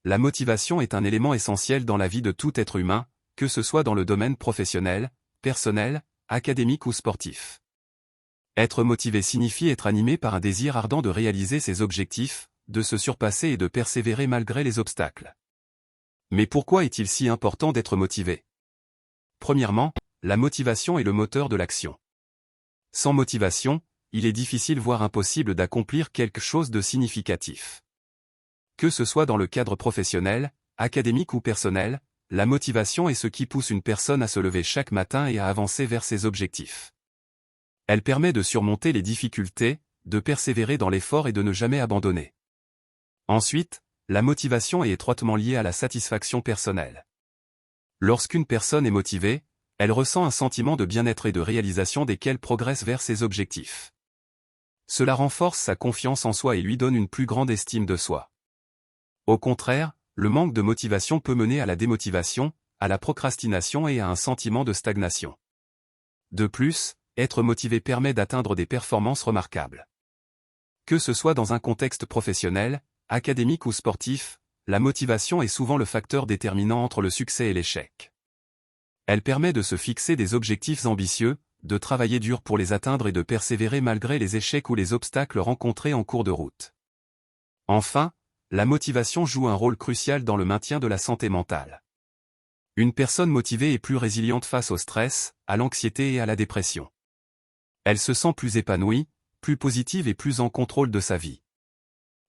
la motivation est un élément essentiel dans la vie de tout être humain, que ce soit dans le domaine professionnel, personnel, académique ou sportif. Être motivé signifie être animé par un désir ardent de réaliser ses objectifs, de se surpasser et de persévérer malgré les obstacles. Mais pourquoi est-il si important d'être motivé? Premièrement, la motivation est le moteur de l'action. Sans motivation, il est difficile voire impossible d'accomplir quelque chose de significatif. Que ce soit dans le cadre professionnel, académique ou personnel, la motivation est ce qui pousse une personne à se lever chaque matin et à avancer vers ses objectifs. Elle permet de surmonter les difficultés, de persévérer dans l'effort et de ne jamais abandonner. Ensuite, la motivation est étroitement liée à la satisfaction personnelle. Lorsqu'une personne est motivée, elle ressent un sentiment de bien-être et de réalisation dès qu'elle progresse vers ses objectifs. Cela renforce sa confiance en soi et lui donne une plus grande estime de soi. Au contraire, le manque de motivation peut mener à la démotivation, à la procrastination et à un sentiment de stagnation. De plus, être motivé permet d'atteindre des performances remarquables. Que ce soit dans un contexte professionnel, académique ou sportif, la motivation est souvent le facteur déterminant entre le succès et l'échec. Elle permet de se fixer des objectifs ambitieux, de travailler dur pour les atteindre et de persévérer malgré les échecs ou les obstacles rencontrés en cours de route. Enfin, la motivation joue un rôle crucial dans le maintien de la santé mentale. Une personne motivée est plus résiliente face au stress, à l'anxiété et à la dépression. Elle se sent plus épanouie, plus positive et plus en contrôle de sa vie.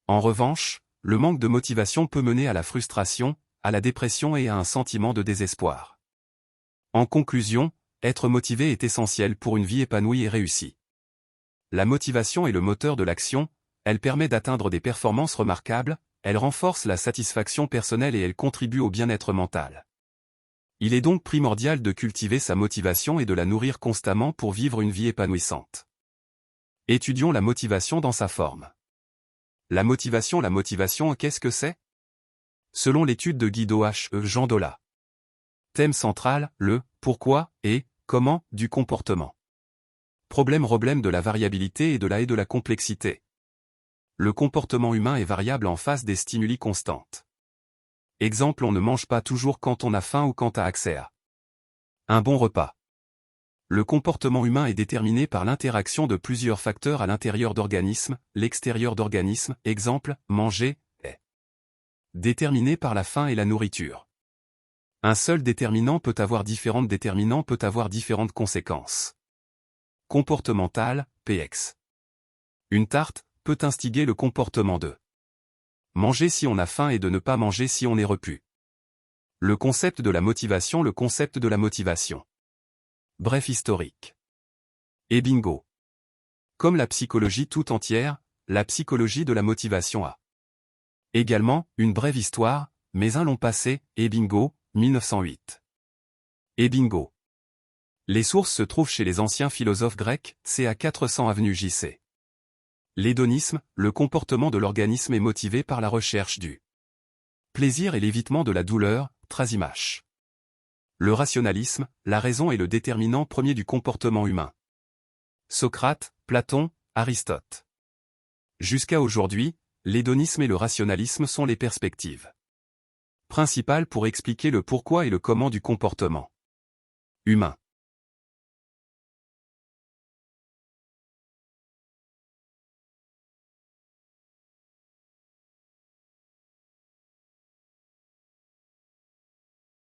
En revanche, le manque de motivation peut mener à la frustration, à la dépression et à un sentiment de désespoir. En conclusion, être motivé est essentiel pour une vie épanouie et réussie. La motivation est le moteur de l'action, elle permet d'atteindre des performances remarquables, elle renforce la satisfaction personnelle et elle contribue au bien-être mental. Il est donc primordial de cultiver sa motivation et de la nourrir constamment pour vivre une vie épanouissante. Étudions la motivation dans sa forme. La motivation, qu'est-ce que c'est? Selon l'étude de Guido H. Jean Dolla. Thème central, le « pourquoi » et « comment » du comportement. Problème de la variabilité et de la complexité. Le comportement humain est variable en face des stimuli constantes. Exemple, on ne mange pas toujours quand on a faim ou quand a accès à un bon repas. Le comportement humain est déterminé par l'interaction de plusieurs facteurs à l'intérieur d'organismes, l'extérieur d'organismes, exemple, manger, est déterminé par la faim et la nourriture. Un seul déterminant peut avoir différentes conséquences. Comportemental, PX. Une tarte peut instiguer le comportement de manger si on a faim et de ne pas manger si on est repu. Le concept de la motivation, Bref historique. Et bingo. Comme la psychologie tout entière, la psychologie de la motivation a également une brève histoire, mais un long passé, et bingo, 1908. Et bingo. Les sources se trouvent chez les anciens philosophes grecs, ca 400 avenue JC. L'hédonisme, le comportement de l'organisme est motivé par la recherche du plaisir et l'évitement de la douleur, Trasimache. Le rationalisme, la raison est le déterminant premier du comportement humain. Socrate, Platon, Aristote. Jusqu'à aujourd'hui, l'hédonisme et le rationalisme sont les perspectives principales pour expliquer le pourquoi et le comment du comportement humain.